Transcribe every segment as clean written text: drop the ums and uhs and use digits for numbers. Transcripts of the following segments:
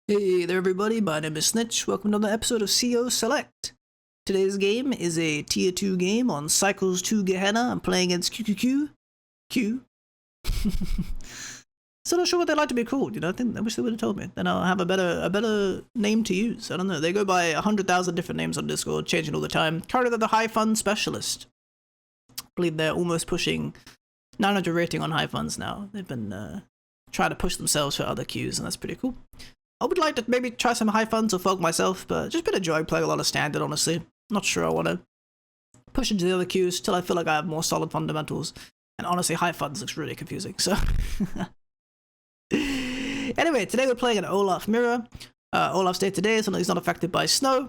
Hey there everybody, my name is Snitch. Welcome to another episode of CO Select. Today's game is a tier 2 game on Cycles to Gehenna. I'm playing against QQQ. Q. Still not sure what they'd like to be called, you know, I wish they would have told me. Then I'll have a better name to use. I don't know, they go by 100,000 different names on Discord, changing all the time. Currently they're the High Fund Specialist. I believe they're almost pushing 900 rating on High Funds now. They've been trying to push themselves for other queues, and that's pretty cool. I would like to maybe try some High Funds or Fog myself, but just been enjoying playing a lot of Standard, honestly. Not sure I want to push into the other queues till I feel like I have more solid fundamentals. And honestly, High Funds looks really confusing, so... Anyway, today we're playing an Olaf Mirror. Olaf's day today is something he's not affected by snow,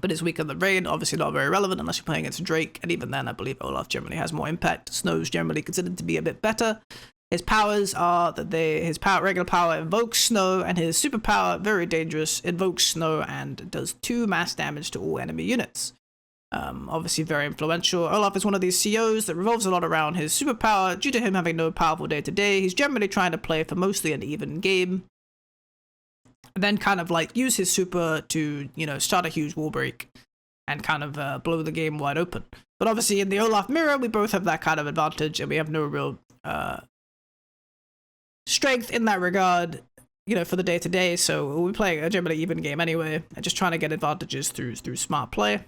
but is weaker than rain. Obviously not very relevant unless you're playing against Drake, and even then I believe Olaf generally has more impact. Snow's generally considered to be a bit better. His powers are that his regular power invokes snow, and his superpower, very dangerous, invokes snow and does 2 mass damage to all enemy units. Obviously very influential. Olaf is one of these COs that revolves a lot around his superpower. Due to him having no powerful day to day, he's generally trying to play for mostly an even game. And then kind of like use his super to, you know, start a huge wall break and kind of blow the game wide open. But obviously in the Olaf Mirror, we both have that kind of advantage, and we have no real strength in that regard, you know, for the day to day. So we're playing a generally even game anyway, and just trying to get advantages through smart play.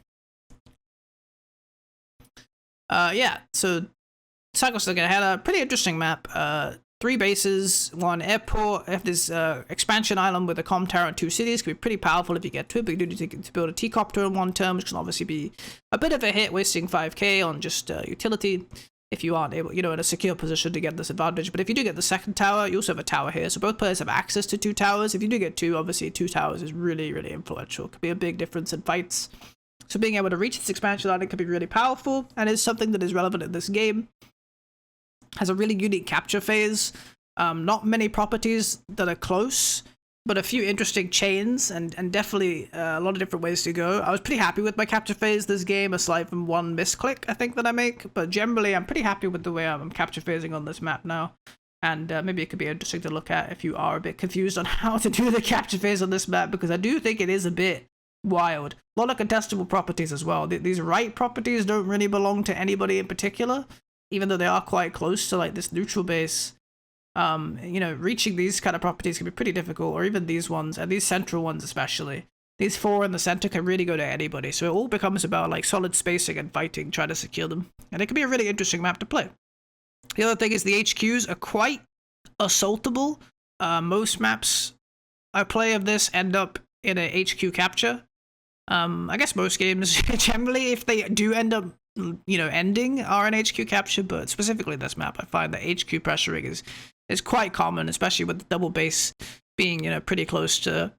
Yeah, so Cycles to Gehenna, pretty interesting map. 3 bases, 1 airport. If this expansion island with a comm tower and 2 cities, can be pretty powerful if you get to it, but you do need to build a T-copter in 1 turn, which can obviously be a bit of a hit, wasting 5k on just utility if you aren't able, you know, in a secure position to get this advantage. But if you do get the second tower, you also have a tower here, so both players have access to 2 towers. If you do get 2, obviously 2 towers is really, really influential. It could be a big difference in fights. So being able to reach this expansion island can be really powerful, and is something that is relevant in this game. Has a really unique capture phase. Not many properties that are close, but a few interesting chains, and definitely a lot of different ways to go. I was pretty happy with my capture phase this game, aside from 1 misclick, I think, that I make. But generally, I'm pretty happy with the way I'm capture phasing on this map now. And maybe it could be interesting to look at if you are a bit confused on how to do the capture phase on this map, because I do think it is a bit wild. A lot of contestable properties as well. These right properties don't really belong to anybody in particular, even though they are quite close to like this neutral base. You know, reaching these kind of properties can be pretty difficult, or even these ones, and these central ones especially. These 4 in the center can really go to anybody, so it all becomes about like solid spacing and fighting, trying to secure them. And it can be a really interesting map to play. The other thing is the HQs are quite assaultable. Most maps I play of this end up in a HQ capture. I guess most games generally, if they do end up, you know, ending, are an HQ capture, but specifically this map, I find that HQ pressuring is quite common, especially with the double base being, you know, pretty close to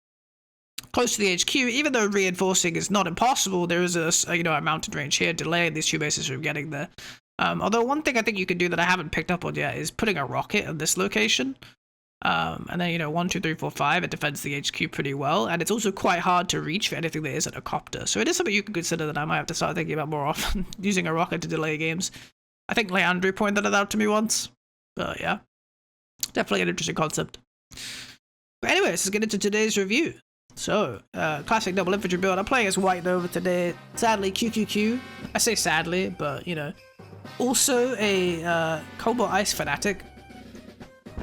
the HQ. Even though reinforcing is not impossible, there is a you know, a mountain range here, delaying these 2 bases from getting there. Although one thing I think you could do that I haven't picked up on yet is putting a rocket at this location. And then, you know, 1, 2, 3, 4, 5, it defends the HQ pretty well, and it's also quite hard to reach for anything that isn't a copter. So it is something you can consider that I might have to start thinking about more often, using a rocket to delay games. I think Leandro pointed it out to me once, but yeah, definitely an interesting concept. But anyways, let's get into today's review. So, classic double infantry build. I'm playing as White Nova today. Sadly, QQQ. I say sadly, but, you know. Also a Cobalt Ice fanatic.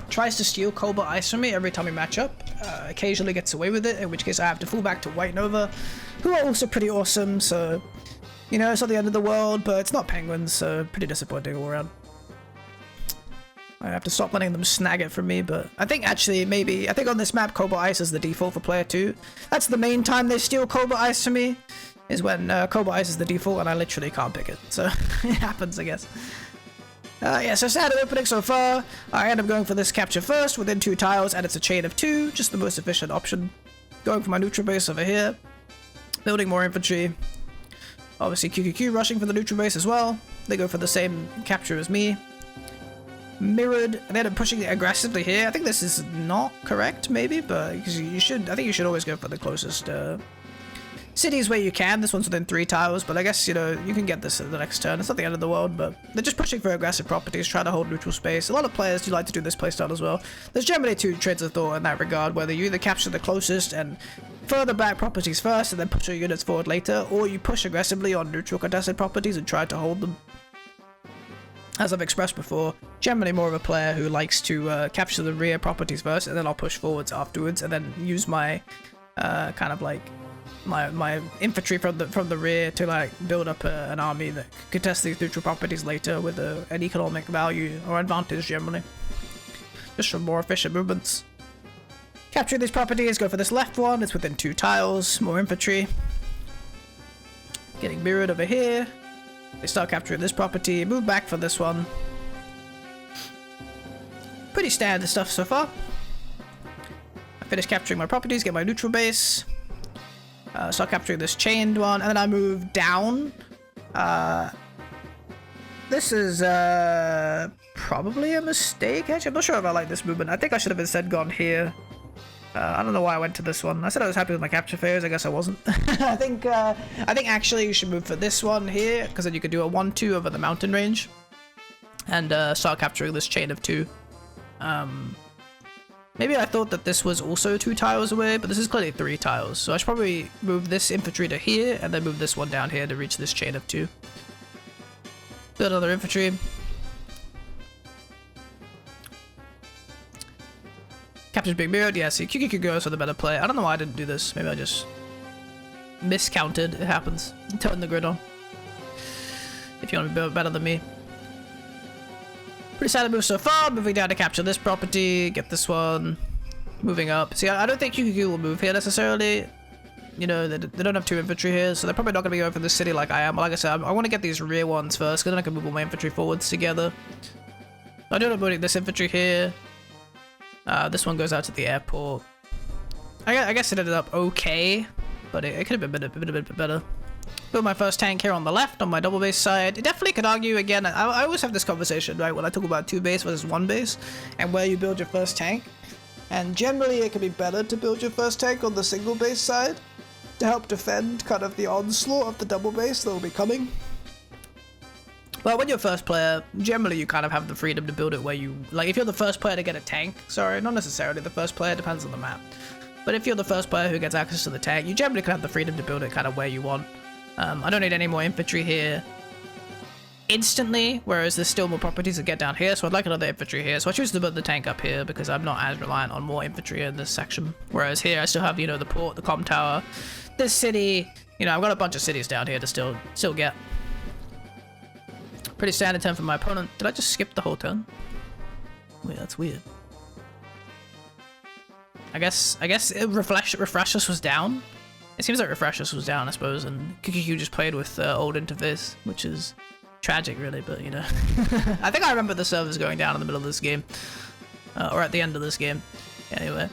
Tries to steal Cobalt Ice from me every time we match up. Occasionally gets away with it, in which case I have to fall back to White Nova, who are also pretty awesome, so, you know, it's not the end of the world, but it's not Penguins, so pretty disappointing all around. I have to stop letting them snag it from me, but I think actually I think on this map Cobalt Ice is the default for player 2. That's the main time they steal Cobalt Ice from me, is when Cobalt Ice is the default and I literally can't pick it, so it happens, I guess. Yeah, so sad opening so far. I end up going for this capture first within 2 tiles, and it's a chain of 2, just the most efficient option. Going for my neutral base over here, building more infantry. Obviously QQQ rushing for the neutral base as well. They go for the same capture as me. Mirrored, and they end up pushing it aggressively here. I think this is not correct, maybe, but because I think you should always go for the closest cities where you can. This one's within 3 tiles, but I guess, you know, you can get this at the next turn. It's not the end of the world, but they're just pushing for aggressive properties, trying to hold neutral space. A lot of players do like to do this playstyle as well. There's generally 2 trains of thought in that regard, whether you either capture the closest and further back properties first and then push your units forward later, or you push aggressively on neutral contested properties and try to hold them. As I've expressed before, generally more of a player who likes to capture the rear properties first, and then I'll push forwards afterwards, and then use my kind of like my infantry from the rear to like build up an army that could contest these neutral properties later with an economic value or advantage generally, just for more efficient movements. Capture these properties, go for this left one. It's within 2 tiles, more infantry. Getting mirrored over here. They start capturing this property, move back for this one. Pretty standard stuff so far. I finish capturing my properties, get my neutral base. Start capturing this chained one, and then I move down. This is probably a mistake, actually. I'm not sure if I like this movement. I think I should have instead gone here. I don't know why I went to this one. I said I was happy with my capture phase. I guess I wasn't. I think actually you should move for this one here, because then you could do a 1-2 over the mountain range, and start capturing this chain of 2. Maybe I thought that this was also 2 tiles away, but this is clearly 3 tiles. So I should probably move this infantry to here, and then move this one down here to reach this chain of 2. Build another infantry. Capture's being mirrored. Yeah, see, QQ goes for the better play. I don't know why I didn't do this. Maybe I just miscounted. It happens. Turn the grid on. If you want to be better than me. Pretty solid move so far. Moving down to capture this property. Get this one. Moving up. See, I don't think QQ will move here necessarily. You know, they don't have 2 infantry here, so they're probably not going to be going for this city like I am. Like I said, I want to get these rear ones first, because then I can move all my infantry forwards together. I do not putting this infantry here. This one goes out to the airport. I guess it ended up okay, but it could have been a bit better. Build my first tank here on the left on my double base side. It definitely could argue again. I always have this conversation, right, when I talk about 2 base versus 1 base and where you build your first tank. And generally it can be better to build your first tank on the single base side to help defend kind of the onslaught of the double base that will be coming. But when you're first player, generally you kind of have the freedom to build it where you... Like, if you're the first player to get a tank... Sorry, not necessarily the first player, depends on the map. But if you're the first player who gets access to the tank, you generally can have the freedom to build it kind of where you want. I don't need any more infantry here instantly, whereas there's still more properties to get down here, so I'd like another infantry here. So I choose to build the tank up here because I'm not as reliant on more infantry in this section. Whereas here I still have, you know, the port, the comm tower, this city. You know, I've got a bunch of cities down here to still get. Pretty standard turn for my opponent. Did I just skip the whole turn? Wait, that's weird. I guess Refreshless was down. It seems like Refreshless was down, I suppose, and QQ just played with old interface, which is tragic, really, but, you know. I think I remember the servers going down in the middle of this game. Or at the end of this game. Anyway.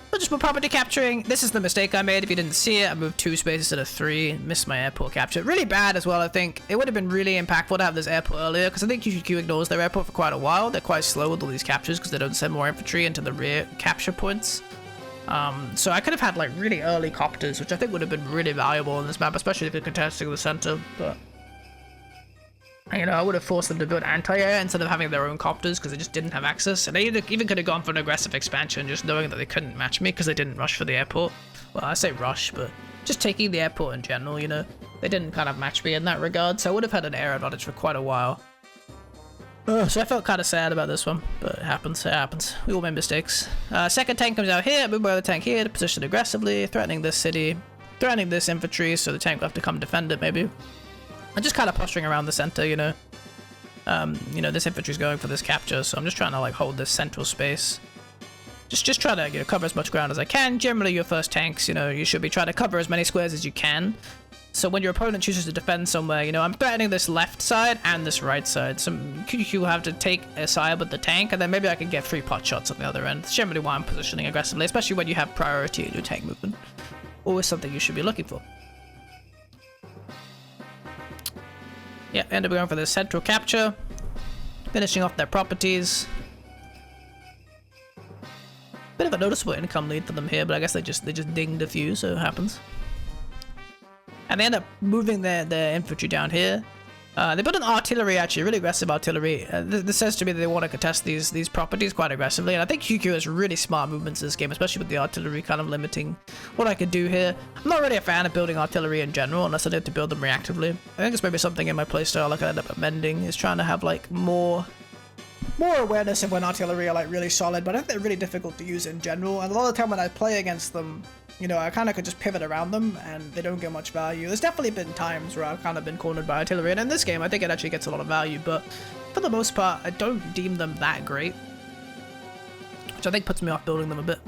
But just for property capturing, this is the mistake I made. If you didn't see it, I moved 2 spaces instead of 3. Missed my airport capture. Really bad as well, I think. It would have been really impactful to have this airport earlier, because I think QQ ignores their airport for quite a while. They're quite slow with all these captures, because they don't send more infantry into the rear capture points. So I could have had like really early copters, which I think would have been really valuable in this map, especially if you're contesting the center, but... You know, I would have forced them to build anti-air instead of having their own copters because they just didn't have access. And they even could have gone for an aggressive expansion just knowing that they couldn't match me because they didn't rush for the airport. Well, I say rush, but just taking the airport in general, you know. They didn't kind of match me in that regard, so I would have had an air advantage for quite a while. So I felt kind of sad about this one, but it happens, it happens. We all make mistakes. Second tank comes out here, move my other tank here to position aggressively, threatening this city, threatening this infantry, so the tank will have to come defend it maybe. I'm just kind of posturing around the center, you know. You know, this infantry's going for this capture, so I'm just trying to like hold this central space. Just try to, you know, cover as much ground as I can. Generally, your first tanks, you know, you should be trying to cover as many squares as you can. So when your opponent chooses to defend somewhere, you know, I'm threatening this left side and this right side. So QQ will have to take a side with the tank, and then maybe I can get 3 pot shots on the other end. That's generally why I'm positioning aggressively, especially when you have priority in your tank movement. Always something you should be looking for. Yeah, end up going for the central capture, finishing off their properties. Bit of a noticeable income lead for them here, but I guess they just dinged a few, so it happens. and they end up moving their infantry down here. They put an artillery, actually, really aggressive artillery. This says to me that they want to contest these properties quite aggressively, and I think QQ has really smart movements in this game, especially with the artillery kind of limiting what I could do here. I'm not really a fan of building artillery in general, unless I need to build them reactively. I think it's maybe something in my playstyle I could end up amending, is trying to have, like, more awareness of when artillery are, like, really solid, but I think they're really difficult to use in general, and a lot of the time when I play against them, you know, I kind of could just pivot around them, and they don't get much value. There's definitely been times where I've kind of been cornered by artillery, and in this game, I think it actually gets a lot of value, but for the most part, I don't deem them that great, which I think puts me off building them a bit.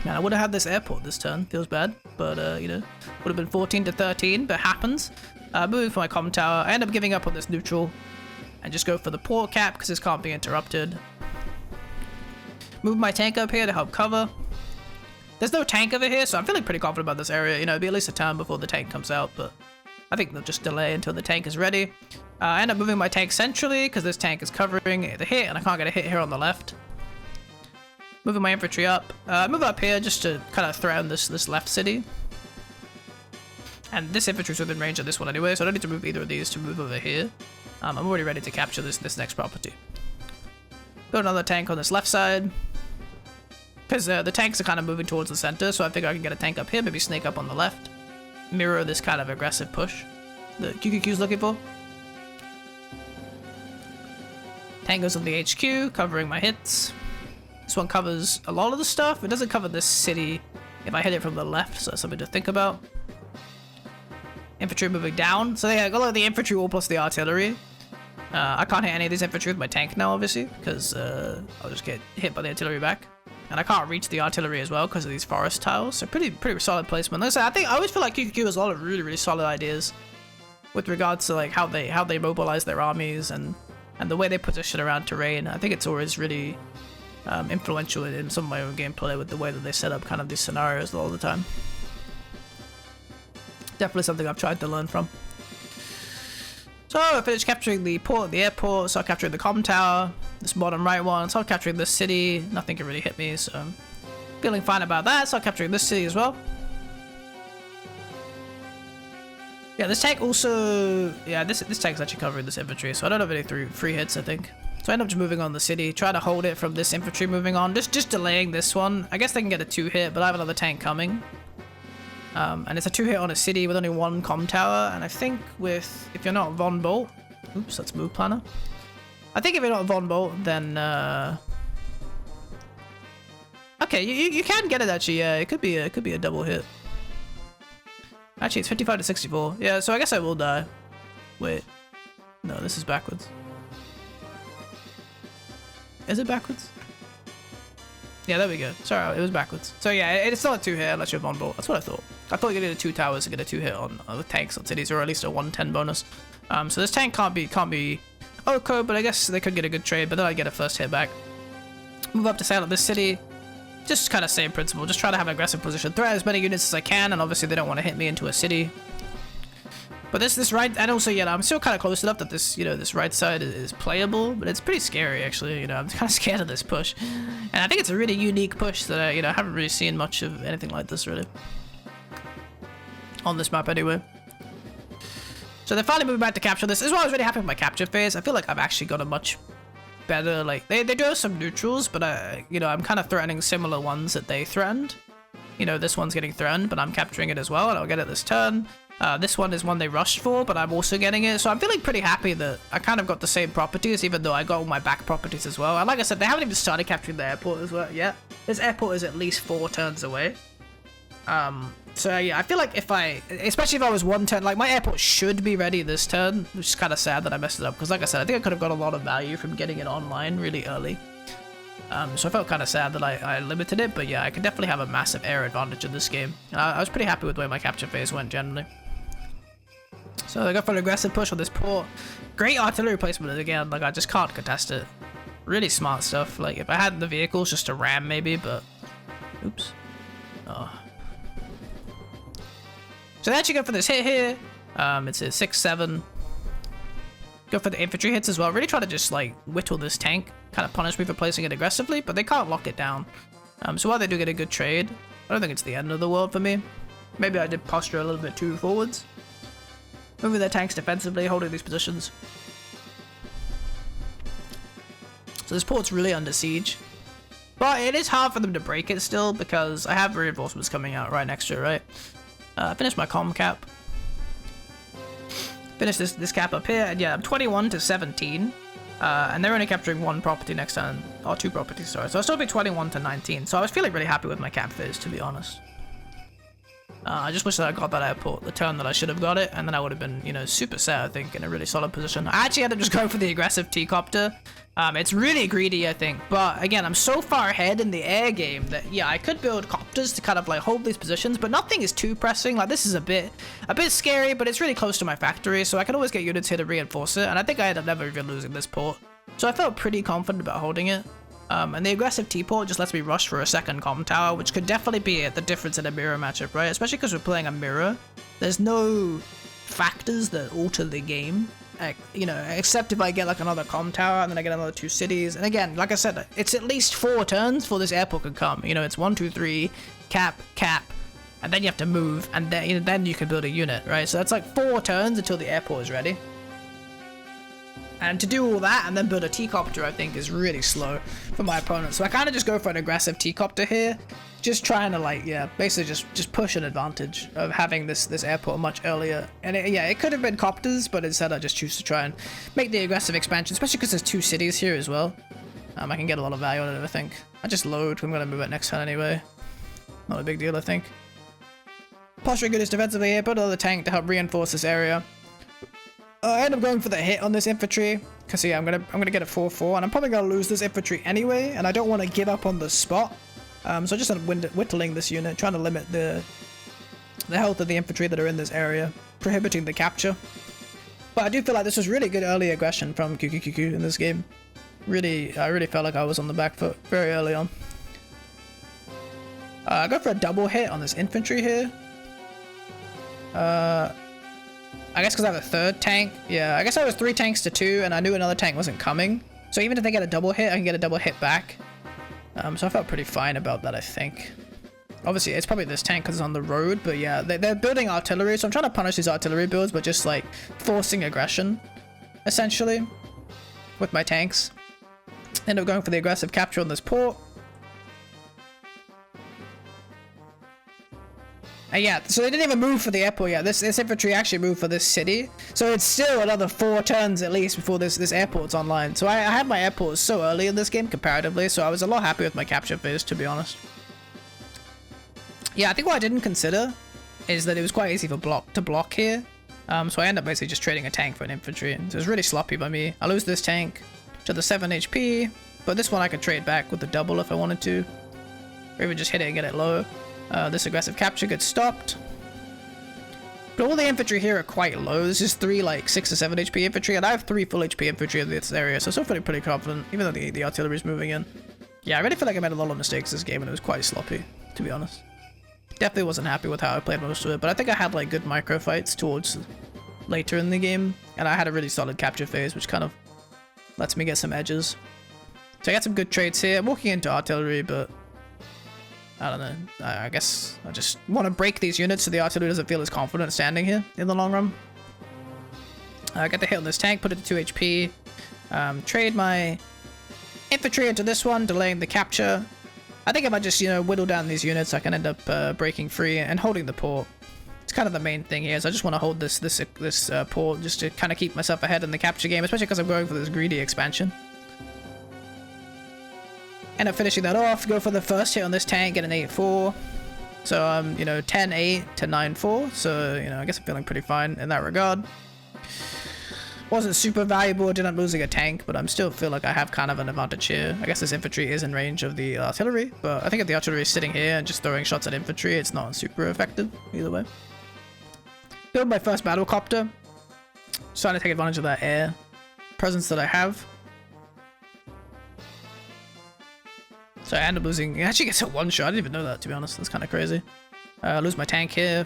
Man, I would have had this airport this turn. Feels bad, but, you know, would have been 14 to 13, but happens. Moving for my comm tower. I end up giving up on this neutral and just go for the port cap because this can't be interrupted. Move my tank up here to help cover. There's no tank over here, so I'm feeling pretty confident about this area. You know, it'll be at least a turn before the tank comes out, but I think they'll just delay until the tank is ready. I end up moving my tank centrally because this tank is covering the hit, and I can't get a hit here on the left. Moving my infantry up. Move up here just to kind of threaten this left city. And this infantry's within range of this one anyway, so I don't need to move either of these to move over here. I'm already ready to capture this next property. Build another tank on this left side. Because the tanks are kind of moving towards the center, so I figure I can get a tank up here, maybe snake up on the left. Mirror this kind of aggressive push that QQQ's looking for. Tank goes on the HQ, covering my hits. This one covers a lot of the stuff. It doesn't cover this city if I hit it from the left, so that's something to think about. Infantry moving down. So yeah, I got like the infantry wall plus the artillery. I can't hit any of these infantry with my tank now, obviously, because I'll just get hit by the artillery back. And I can't reach the artillery as well because of these forest tiles. So pretty solid placement. Like I said, I always feel like QQQ has a lot of really solid ideas with regards to like how they mobilize their armies and the way they position around terrain. I think it's always really influential in some of my own gameplay with the way that they set up kind of these scenarios all the time. Definitely something I've tried to learn from. So I finished capturing the port, the airport, start capturing the comm tower, this bottom right one, start capturing this city. Nothing can really hit me, so I'm feeling fine about that. Start capturing this city as well. Yeah, this tank also, yeah, this tank's actually covering this infantry, so I don't have any free hits, I think. So I end up just moving on the city, try to hold it from this infantry moving on, just delaying this one. I guess they can get a 2-hit, but I have another tank coming. And it's a 2-hit on a city with only one comm tower, and I think with, if you're not Von Bolt, oops, that's move planner. I think if you're not Von Bolt, then, okay, you can get it actually, yeah, it could be a double hit. Actually, it's 55 to 64, yeah, so I guess I will die. Wait, no, this is backwards. Is it backwards? Yeah, there we go. Sorry, it was backwards. So yeah, it's not a 2-hit unless you're Von Bolt. That's what I thought. I thought you needed 2 towers to get a 2-hit on with tanks on cities, or at least a 110 bonus. So this tank can't be Oko, but I guess they could get a good trade, but then I'd get a first hit back. Move up to sail up this city. Just kind of same principle. Just try to have an aggressive position. Threat as many units as I can, and obviously they don't want to hit me into a city. But this right, and also, yeah, I'm still kind of close enough that this, you know, this right side is playable, but it's pretty scary, actually. You know, I'm kind of scared of this push. And I think it's a really unique push that I, you know, haven't really seen much of anything like this, really. On this map, anyway. So they're finally moving back to capture this. This is why I was really happy with my capture phase. I feel like I've actually got a much better, like, they do have some neutrals, but, you know, I'm kind of threatening similar ones that they threatened. You know, this one's getting threatened, but I'm capturing it as well, and I'll get it this turn. This one is one they rushed for, but I'm also getting it. So I'm feeling pretty happy that I kind of got the same properties, even though I got all my back properties as well. And like I said, they haven't even started capturing the airport as well yet. This airport is at least 4 turns away. So yeah, I feel like if especially if I was 1 turn, like my airport should be ready this turn, which is kind of sad that I messed it up. Because like I said, I think I could have got a lot of value from getting it online really early. So I felt kind of sad that I limited it, but yeah, I could definitely have a massive air advantage in this game. I was pretty happy with the way my capture phase went generally. So I go for an aggressive push on this port. Great artillery placement again, like I just can't contest it. Really smart stuff, like if I had the vehicles just to ram maybe, but... Oops. Oh. So they actually go for this hit here. It's a 6-7. Go for the infantry hits as well. Really try to just like whittle this tank. Kind of punish me for placing it aggressively, but they can't lock it down. So while they do get a good trade, I don't think it's the end of the world for me. Maybe I did posture a little bit too forwards. moving their tanks defensively, holding these positions. So this port's really under siege. But it is hard for them to break it still, because I have reinforcements coming out right next to it, right? Finish my comm cap. Finish this cap up here, and yeah, I'm 21 to 17. And they're only capturing one property next turn, or two properties, sorry. So I'll still be 21 to 19. So I was feeling really happy with my cap phase, to be honest. I just wish that I got that airport the turn that I should have got it, and then I would have been, you know, super set, I think, in a really solid position. I actually ended up just going for the aggressive T-Copter. It's really greedy, I think, but again, I'm so far ahead in the air game that, yeah, I could build copters to kind of, like, hold these positions, but nothing is too pressing. Like, this is a bit scary, but it's really close to my factory, so I can always get units here to reinforce it, and I think I end up never even losing this port. So I felt pretty confident about holding it. And the aggressive T-port just lets me rush for a second comm tower, which could definitely be the difference in a mirror matchup, right? Especially because we're playing a mirror. There's no factors that alter the game, you know, except if I get like another comm tower and then I get another 2 cities. And again, like I said, it's at least 4 turns before this airport can come. You know, it's 1, 2, 3, cap, and then you have to move, and then, you know, then you can build a unit, right? So that's like 4 turns until the airport is ready. And to do all that and then build a T-Copter, I think, is really slow for my opponent. So I kind of just go for an aggressive T-Copter here. Just trying to, like, yeah, basically just push an advantage of having this airport much earlier. And yeah, it could have been Copters, but instead I just choose to try and make the aggressive expansion, especially because there's 2 cities here as well. I can get a lot of value out of it, I think. I just load. I'm going to move it next turn anyway. Not a big deal, I think. Posturing good is defensively here. Put another tank to help reinforce this area. I end up going for the hit on this infantry, because yeah, I'm gonna get a 4-4, and I'm probably gonna lose this infantry anyway, and I don't want to give up on the spot. So I just end up whittling this unit, trying to limit the health of the infantry that are in this area, prohibiting the capture. But I do feel like this was really good early aggression from QQQQ in this game. I really felt like I was on the back foot very early on. I go for a double hit on this infantry here. I guess because I have a 3rd tank. Yeah, I guess I was 3 tanks to 2, and I knew another tank wasn't coming. So even if they get a double hit, I can get a double hit back. So I felt pretty fine about that, I think. Obviously, it's probably this tank because it's on the road, but yeah, they're building artillery, so I'm trying to punish these artillery builds, but just, like, forcing aggression, essentially, with my tanks. End up going for the aggressive capture on this port. Yeah, so they didn't even move for the airport yet. This infantry actually moved for this city. So it's still another 4 turns at least before this airport's online. So I had my airport so early in this game comparatively, so I was a lot happy with my capture phase, to be honest. Yeah, I think what I didn't consider is that it was quite easy to block here. So I end up basically just trading a tank for an infantry. So it was really sloppy by me. I lose this tank to the 7 HP, but this one I could trade back with the double if I wanted to. Or even just hit it and get it low. This aggressive capture gets stopped. But all the infantry here are quite low. This is 3 like 6 or 7 HP infantry, and I have 3 full HP infantry in this area, so I'm still feeling pretty confident, even though the artillery is moving in. Yeah, I really feel like I made a lot of mistakes this game, and it was quite sloppy, to be honest. Definitely wasn't happy with how I played most of it, but I think I had like good micro fights towards later in the game, and I had a really solid capture phase, which kind of lets me get some edges. So I got some good trades here. I'm walking into artillery, but I don't know. I guess I just want to break these units so the artillery doesn't feel as confident standing here in the long run. I get the hit on this tank, put it to 2 HP. Trade my infantry into this one, delaying the capture. I think if I just, you know, whittle down these units, I can end up breaking free and holding the port. It's kind of the main thing here, is I just want to hold this port just to kind of keep myself ahead in the capture game, especially because I'm going for this greedy expansion. End up finishing that off, go for the first hit on this tank, get an 8-4. So I'm, you know, 10-8 to 9-4. So, you know, I guess I'm feeling pretty fine in that regard. Wasn't super valuable, didn't losing a tank, but I'm still feel like I have kind of an advantage here. I guess this infantry is in range of the artillery, but I think if the artillery is sitting here and just throwing shots at infantry, it's not super effective either way. Build my first battle copter. Just trying to take advantage of that air presence that I have. So I end up losing. It actually gets a 1-shot. I didn't even know that, to be honest. That's kind of crazy. I lose my tank here.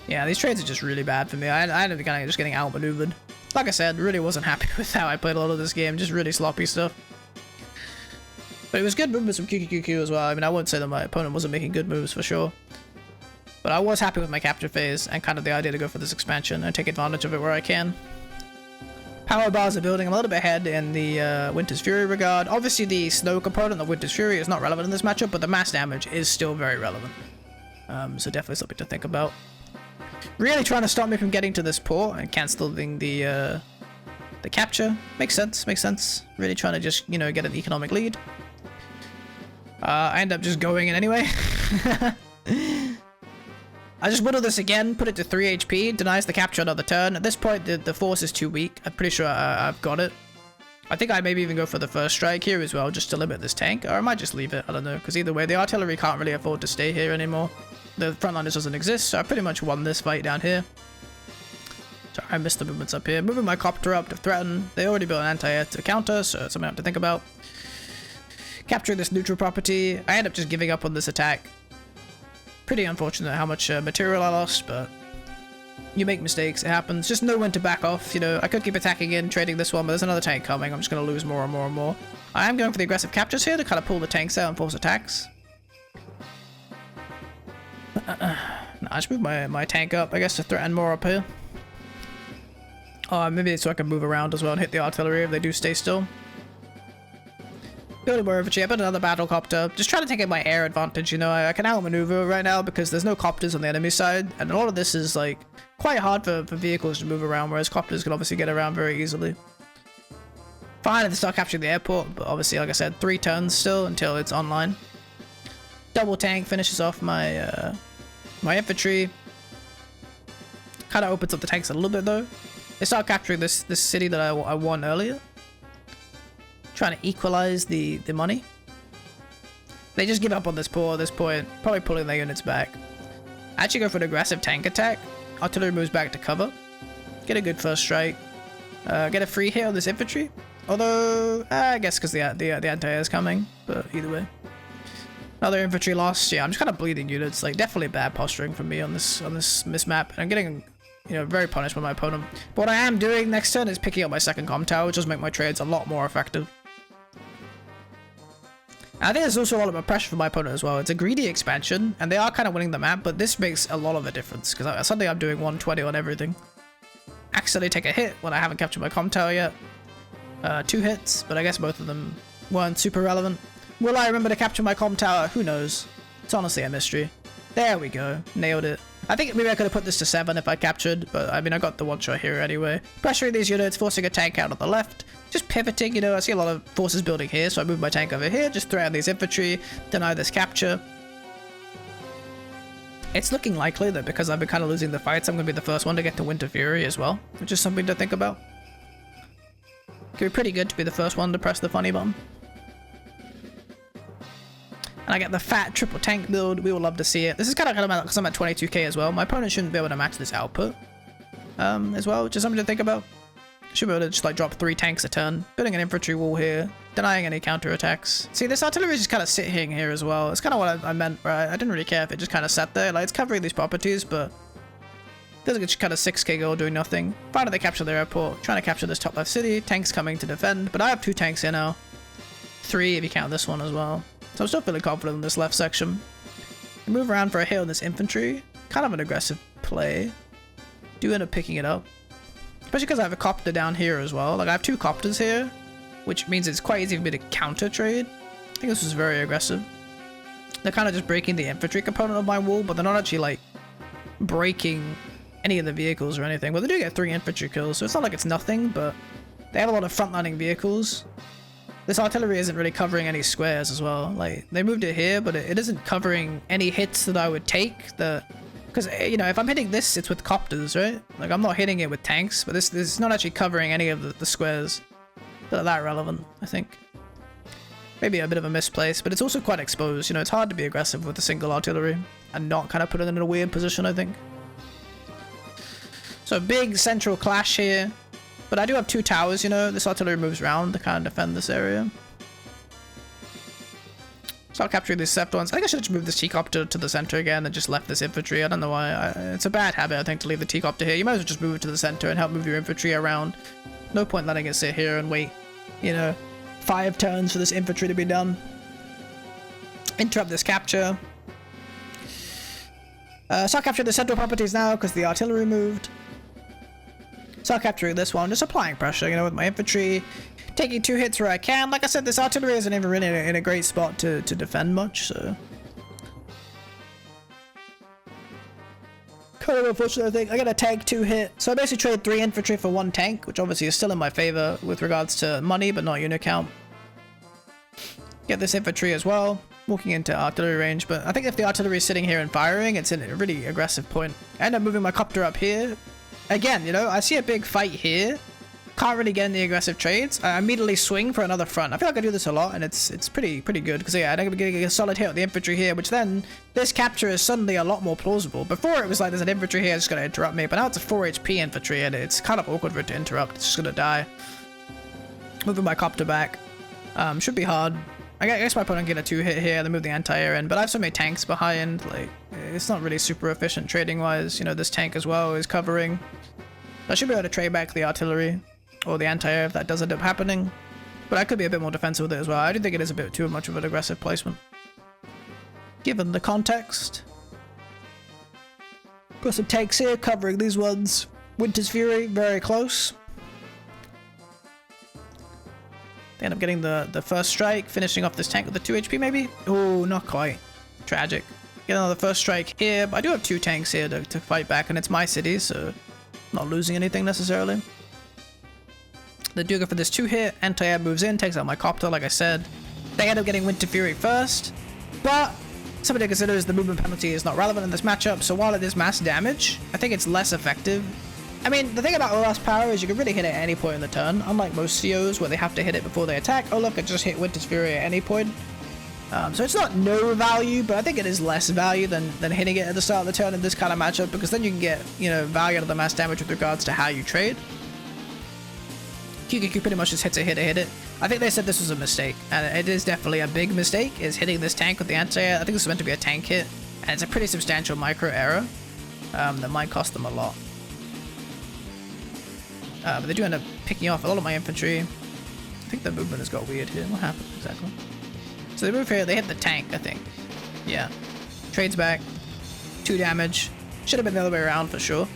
Yeah, these trades are just really bad for me. I ended up kind of just getting outmaneuvered. Like I said, really wasn't happy with how I played a lot of this game. Just really sloppy stuff. But it was good movements from QQQQ as well. I mean, I won't say that my opponent wasn't making good moves for sure. But I was happy with my capture phase and kind of the idea to go for this expansion and take advantage of it where I can. Power bars are building a little bit ahead in the Winter's Fury regard. Obviously the snow component of Winter's Fury is not relevant in this matchup, but the mass damage is still very relevant. So definitely something to think about. Really trying to stop me from getting to this port and cancelling the capture. Makes sense, makes sense. Really trying to just, you know, get an economic lead. I end up just going in anyway. I just whittle this again, put it to 3 HP, denies the capture another turn. At this point, the force is too weak. I'm pretty sure I've got it. I think I maybe even go for the first strike here as well, just to limit this tank. Or I might just leave it, I don't know. Because either way, the artillery can't really afford to stay here anymore. The frontliners doesn't exist, so I pretty much won this fight down here. Sorry, I missed the movements up here. Moving my copter up to threaten. They already built an anti-air to counter, so it's something I have to think about. Capturing this neutral property. I end up just giving up on this attack. Pretty unfortunate how much material I lost, but you make mistakes, it happens. Just know when to back off, you know. I could keep attacking in, trading this one, but there's another tank coming. I'm just going to lose more and more and more. I am going for the aggressive captures here to kind of pull the tanks out and force attacks. I just move my tank up, I guess, to threaten more up here. Maybe so I can move around as well and hit the artillery if they do stay still. Building more infantry, I built another battle copter. Just trying to take my air advantage, you know. I can outmaneuver right now because there's no copters on the enemy side. And a lot of this is, like, quite hard for vehicles to move around, whereas copters can obviously get around very easily. Fine to start capturing the airport, but obviously, like I said, 3 turns still until it's online. Double tank finishes off my my infantry. Kind of opens up the tanks a little bit, though. They start capturing this city that I won earlier. Trying to equalize the money. They just give up on this port at this point, probably pulling their units back. I actually go for an aggressive tank attack. Artillery moves back to cover. Get a good first strike. Get a free hit on this infantry. Although, I guess because the anti-air is coming, but either way. Another infantry loss. Yeah, I'm just kind of bleeding units. Like, definitely bad posturing from me on this mismap. And I'm getting, you know, very punished by my opponent. But what I am doing next turn is picking up my second comm tower, which does make my trades a lot more effective. I think there's also a lot of pressure for my opponent as well. It's a greedy expansion, and they are kind of winning the map, but this makes a lot of a difference, because suddenly I'm doing 120 on everything. Accidentally take a hit when I haven't captured my comm tower yet. 2 hits, but I guess both of them weren't super relevant. Will I remember to capture my comm tower? Who knows? It's honestly a mystery. There we go. Nailed it. I think maybe I could have put this to 7 if I captured, but I mean, I got the one shot here anyway. Pressuring these units, forcing a tank out on the left. Just pivoting, you know, I see a lot of forces building here, so I move my tank over here, just threaten these infantry, deny this capture. It's looking likely that because I've been kind of losing the fights, I'm going to be the first one to get to Winter Fury as well, which is something to think about. Could be pretty good to be the first one to press the funny button. And I get the fat triple tank build. We will love to see it. This is kind of because I'm at 22k as well. My opponent shouldn't be able to match this output as well, which is something to think about. Should be able to just like drop 3 tanks a turn. Building an infantry wall here. Denying any counter attacks. See, this artillery is just kind of sitting here as well. It's kind of what I meant, right? I didn't really care if it just kind of sat there. Like, it's covering these properties, but there's just kind of 6k gold doing nothing. Finally, they capture their airport. Trying to capture this top left city. Tanks coming to defend, but I have 2 tanks here now. 3 if you count this one as well. So I'm still feeling confident in this left section. Move around for a hit on this infantry. Kind of an aggressive play. Do end up picking it up. Especially because I have a copter down here as well. Like, I have 2 copters here, which means it's quite easy for me to counter trade. I think this was very aggressive. They're kind of just breaking the infantry component of my wall, but they're not actually, like, breaking any of the vehicles or anything. Well, they do get 3 infantry kills, so it's not like it's nothing, but they have a lot of frontlining vehicles. This artillery isn't really covering any squares as well. Like, they moved it here, but it isn't covering any hits that I would take. Because, you know, if I'm hitting this, it's with copters, right? Like, I'm not hitting it with tanks, but this is not actually covering any of the squares that are that relevant, I think. Maybe a bit of a misplace, but it's also quite exposed. You know, it's hard to be aggressive with a single artillery and not kind of put it in a weird position, I think. So, big central clash here. But I do have 2 towers, you know. This artillery moves around to kind of defend this area. Start capturing these left ones. I think I should just move this T-copter to the center again and just left this infantry. I don't know why. It's a bad habit, I think, to leave the T-copter here. You might as well just move it to the center and help move your infantry around. No point letting it sit here and wait, you know, 5 turns for this infantry to be done. Interrupt this capture. Start capturing the central properties now because the artillery moved. Start capturing this one, just applying pressure, you know, with my infantry. Taking 2 hits where I can. Like I said, this artillery isn't even really in a great spot to defend much, so... Kind of unfortunate, I think. I got a tank 2 hit. So I basically trade 3 infantry for 1 tank, which obviously is still in my favor with regards to money, but not unit count. Get this infantry as well, walking into artillery range, but I think if the artillery is sitting here and firing, it's in a really aggressive point. I end up moving my copter up here. Again, you know, I see a big fight here. Can't really get in the aggressive trades. I immediately swing for another front. I feel like I do this a lot, and it's pretty good because yeah, I'm getting a solid hit with the infantry here, which then this capture is suddenly a lot more plausible. Before it was like there's an infantry here that's gonna interrupt me, but now it's a 4 HP infantry, and it's kind of awkward for it to interrupt. It's just gonna die. Moving my copter back. Should be hard. I guess my opponent can get a 2 hit here, then move the anti-air in, but I have so many tanks behind, like, it's not really super efficient trading wise. You know, this tank as well is covering. I should be able to trade back the artillery. Or the anti-air if that does end up happening. But I could be a bit more defensive with it as well. I do think it is a bit too much of an aggressive placement. Given the context. Got some tanks here covering these ones. Winter's Fury, very close. They end up getting the first strike, finishing off this tank with the 2 HP maybe? Oh, not quite. Tragic. Get another first strike here, but I do have 2 tanks here to fight back, and it's my city, so not losing anything necessarily. They do go for this 2 hit, anti-air moves in, takes out my copter, like I said. They end up getting Winter Fury first, but somebody considers the movement penalty is not relevant in this matchup, so while it is mass damage, I think it's less effective. I mean, the thing about Olaf's power is you can really hit it at any point in the turn, unlike most COs where they have to hit it before they attack. Olaf can just hit Winter's Fury at any point. So it's not no value, but I think it is less value than hitting it at the start of the turn in this kind of matchup, because then you can get, you know, value out of the mass damage with regards to how you trade. QQQ pretty much just hits it, hit it. I think they said this was a mistake, and it is definitely a big mistake, is hitting this tank with the anti-air. I think this is meant to be a tank hit, and it's a pretty substantial micro error that might cost them a lot. But they do end up picking off a lot of my infantry. I think the movement has got weird here. What happened exactly? So they move here, they hit the tank, I think. Yeah. Trades back. 2 damage. Should have been the other way around for sure.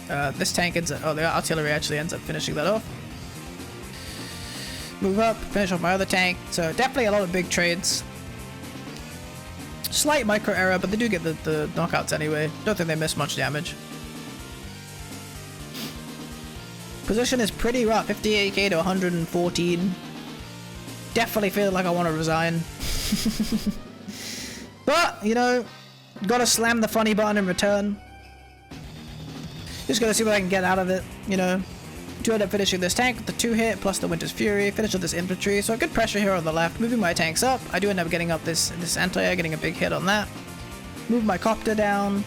This tank ends up... Oh, the artillery actually ends up finishing that off. Move up, finish off my other tank. So definitely a lot of big trades. Slight micro error, but they do get the knockouts anyway. Don't think they miss much damage. Position is pretty rough. 58k to 114. Definitely feel like I want to resign. But, you know, gotta slam the funny button in return. Just gotta see what I can get out of it, you know. Do end up finishing this tank with the 2 hit plus the Winter's Fury, finish with this infantry, so good pressure here on the left, moving my tanks up. I do end up getting up this anti-air, getting a big hit on that. Move my copter down,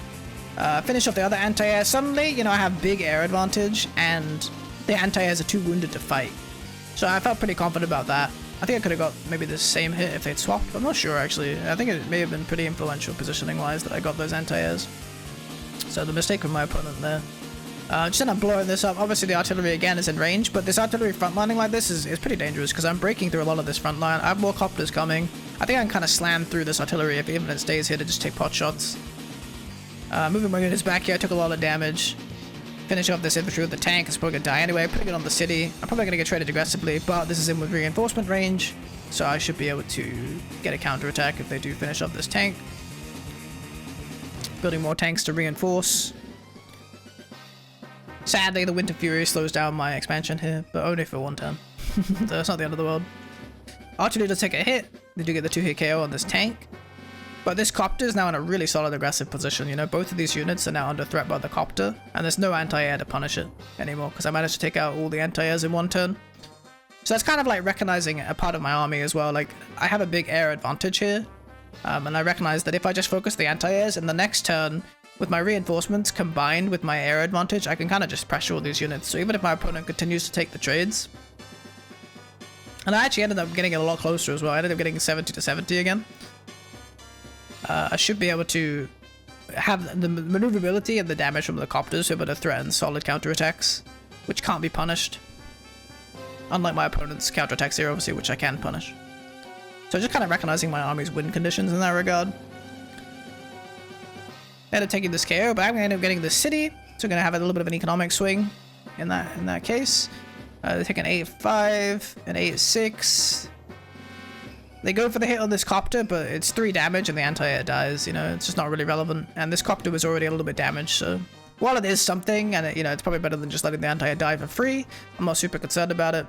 finish off the other anti-air. Suddenly, you know, I have big air advantage, and the anti-airs are too wounded to fight. So I felt pretty confident about that. I think I could have got maybe the same hit if they'd swapped, I'm not sure actually. I think it may have been pretty influential positioning-wise that I got those anti-airs. So the mistake with my opponent there. Just end up blowing this up. Obviously the artillery again is in range, but this artillery frontlining like this is pretty dangerous because I'm breaking through a lot of this front line. I have more copters coming. I think I can kind of slam through this artillery if even it stays here to just take pot shots. Moving my units back here, I took a lot of damage. Finish off this infantry with the tank. It's probably gonna die anyway. Putting it on the city. I'm probably gonna get traded aggressively, but this is in with reinforcement range, so I should be able to get a counterattack if they do finish off this tank. Building more tanks to reinforce. Sadly, the Winter Fury slows down my expansion here, but only for 1 turn. So it's not the end of the world. Artillery does take a hit. They do get the 2-hit KO on this tank. But this copter is now in a really solid aggressive position, you know, both of these units are now under threat by the copter, and there's no anti-air to punish it anymore, because I managed to take out all the anti-airs in 1 turn. So that's kind of like recognizing a part of my army as well, like, I have a big air advantage here, and I recognize that if I just focus the anti-airs in the next turn, with my reinforcements combined with my air advantage, I can kind of just pressure all these units, so even if my opponent continues to take the trades. And I actually ended up getting it a lot closer as well, I ended up getting 70 to 70 again. I should be able to have the maneuverability and the damage from the copters to be able to threaten solid counterattacks, which can't be punished. Unlike my opponent's counterattacks here, obviously, which I can punish. So just kind of recognizing my army's win conditions in that regard. End up taking this KO, but I'm gonna end up getting the city, so we're gonna have a little bit of an economic swing in that case. They take an 8-5, an 8-6. They go for the hit on this copter, but it's 3 damage and the anti-air dies, you know, it's just not really relevant. And this copter was already a little bit damaged, so while it is something, and you know, it's probably better than just letting the anti-air die for free, I'm not super concerned about it.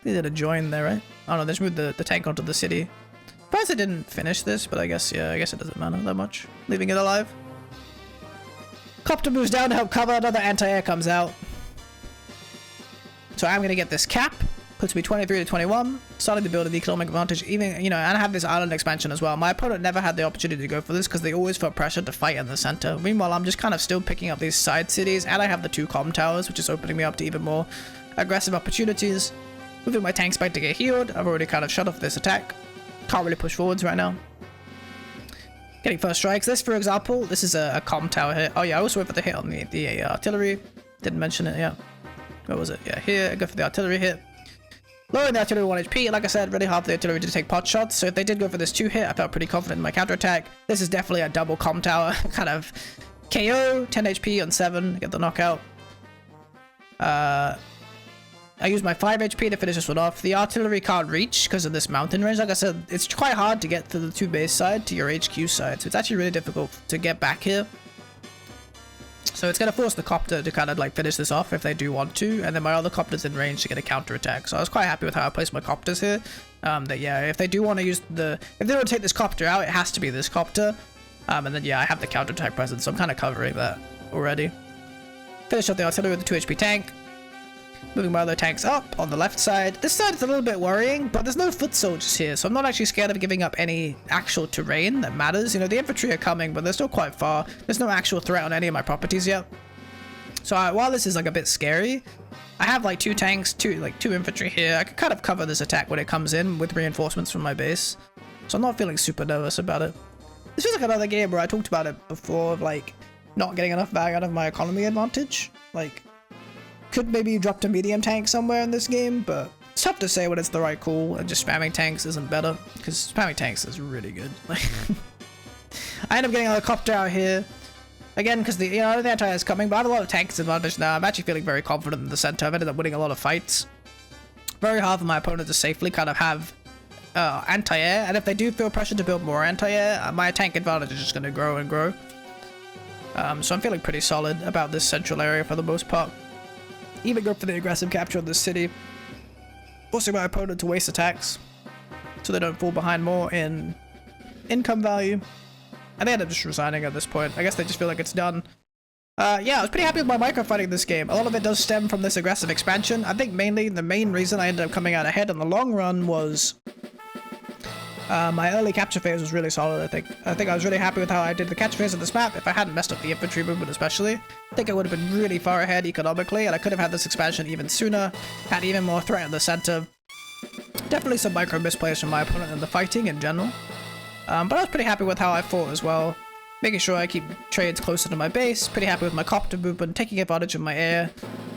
They did a join there, right? Oh no, they just moved the tank onto the city. Surprised I didn't finish this, but I guess, yeah, I guess it doesn't matter that much. Leaving it alive. Copter moves down to help cover, another anti-air comes out. So I'm gonna get this cap, puts me 23 to 21, starting to build an economic advantage, even, you know, and I have this island expansion as well. My opponent never had the opportunity to go for this because they always felt pressured to fight in the center. Meanwhile, I'm just kind of still picking up these side cities, and I have the 2 comm towers, which is opening me up to even more aggressive opportunities. Moving my tanks back to get healed. I've already kind of shut off this attack. Can't really push forwards right now. Getting first strikes. This, for example, this is a comm tower hit. Oh yeah, I also went for the hit on the artillery. Didn't mention it, yeah. Where was it? Yeah, here, I go for the artillery hit. Lowering the artillery 1 HP, like I said, really hard for the artillery to take pot shots, so if they did go for this 2 hit, I felt pretty confident in my counterattack. This is definitely a double comm tower, kind of KO, 10 HP on 7, get the knockout. I used my 5 HP to finish this one off. The artillery can't reach because of this mountain range. Like I said, it's quite hard to get to the 2 base side to your HQ side, so it's actually really difficult to get back here. So it's going to force the copter to kind of like finish this off if they do want to, and then my other copter's in range to get a counter attack. So I was quite happy with how I placed my copters here. That yeah, if they do want to use if they want to take this copter out, it has to be this copter. And then yeah, I have the counter attack present, so I'm kind of covering that already. Finish up the artillery with the 2 HP tank. Moving my other tanks up on the left side. This side is a little bit worrying, but there's no foot soldiers here, so I'm not actually scared of giving up any actual terrain that matters. You know, the infantry are coming, but they're still quite far. There's no actual threat on any of my properties yet. So while this is like a bit scary, I have like 2 tanks, 2 infantry here. I can kind of cover this attack when it comes in with reinforcements from my base. So I'm not feeling super nervous about it. This feels like another game where I talked about it before, of like not getting enough value out of my economy advantage. Like, could maybe drop a medium tank somewhere in this game, but it's tough to say when it's the right call, and just spamming tanks isn't better, because spamming tanks is really good. I end up getting a helicopter out here, again, because the anti-air is coming, but I have a lot of tanks advantage now. I'm actually feeling very confident in the center. I've ended up winning a lot of fights. Very hard for my opponent to safely kind of have anti-air, and if they do feel pressure to build more anti-air, my tank advantage is just going to grow and grow. So I'm feeling pretty solid about this central area for the most part. Even go for the aggressive capture of the city, forcing my opponent to waste attacks so they don't fall behind more in income value. And they end up just resigning at this point. I guess they just feel like it's done. Yeah, I was pretty happy with my microfighting this game. A lot of it does stem from this aggressive expansion. I think mainly the main reason I ended up coming out ahead in the long run was my early capture phase was really solid, I think. I think I was really happy with how I did the capture phase of this map. If I hadn't messed up the infantry movement especially, I think I would have been really far ahead economically, and I could have had this expansion even sooner, had even more threat in the center. Definitely some micro misplays from my opponent in the fighting in general. But I was pretty happy with how I fought as well. Making sure I keep trades closer to my base, pretty happy with my copter movement, taking advantage of my air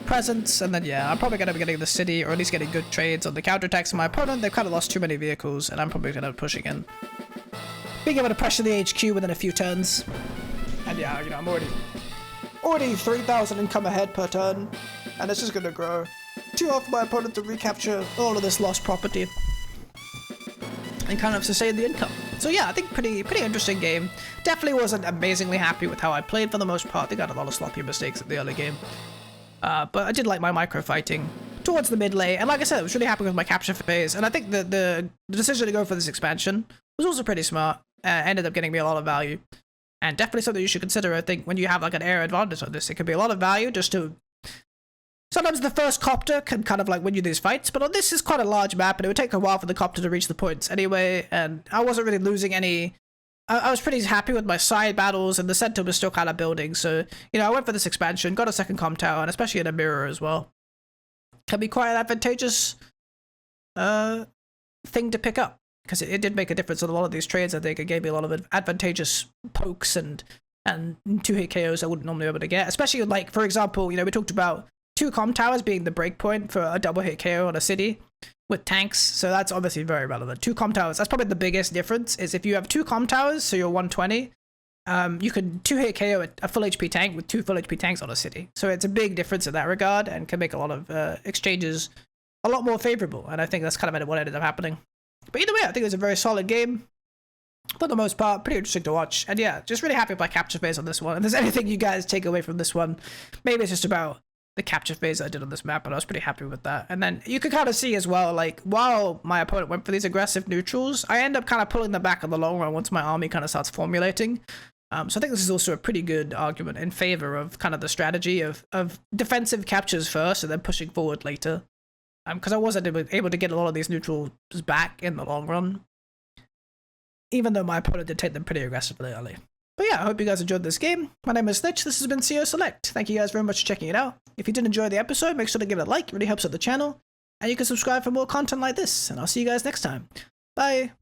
presence, and then yeah, I'm probably going to be getting the city, or at least getting good trades on the counterattacks of my opponent. They've kind of lost too many vehicles, and I'm probably going to push again. Being able to pressure the HQ within a few turns. And yeah, you know, I'm already 3,000 income ahead per turn, and it's just going to grow. Too hard for my opponent to recapture all of this lost property and kind of sustain the income. So yeah, I think pretty interesting game. Definitely wasn't amazingly happy with how I played for the most part. They got a lot of sloppy mistakes at the early game. But I did like my micro fighting towards the mid lane, and like I said, I was really happy with my capture phase, and I think the decision to go for this expansion was also pretty smart. Ended up getting me a lot of value, and definitely something you should consider. I think when you have like an air advantage on this, it could be a lot of value just to... Sometimes the first copter can kind of like win you these fights, but on this is quite a large map, and it would take a while for the copter to reach the points anyway, and I wasn't really losing any... I was pretty happy with my side battles, and the center was still kind of building, so, you know, I went for this expansion, got a second comm tower, and especially in a mirror as well. Can be quite an advantageous thing to pick up, because it did make a difference in a lot of these trades. I think it gave me a lot of advantageous pokes and 2-hit KOs I wouldn't normally be able to get, especially like, for example, you know, we talked about 2 comm towers being the breakpoint for a double hit KO on a city with tanks, so that's obviously very relevant. 2 comm towers, that's probably the biggest difference, is if you have 2 comm towers, so you're 120, you can 2-hit KO a full HP tank with 2 full HP tanks on a city. So it's a big difference in that regard and can make a lot of exchanges a lot more favorable. And I think that's kind of what ended up happening. But either way, I think it was a very solid game. For the most part, pretty interesting to watch. And yeah, just really happy with my capture phase on this one. If there's anything you guys take away from this one, maybe it's just about the capture phase I did on this map, but I was pretty happy with that. And then you could kind of see as well, like, while my opponent went for these aggressive neutrals, I end up kind of pulling them back in the long run once my army kind of starts formulating. So I think this is also a pretty good argument in favor of kind of the strategy of defensive captures first and then pushing forward later. Because I wasn't able to get a lot of these neutrals back in the long run, even though my opponent did take them pretty aggressively early. But yeah, I hope you guys enjoyed this game. My name is Snitch, this has been CO Select. Thank you guys very much for checking it out. If you did enjoy the episode, make sure to give it a like, it really helps out the channel. And you can subscribe for more content like this, and I'll see you guys next time. Bye!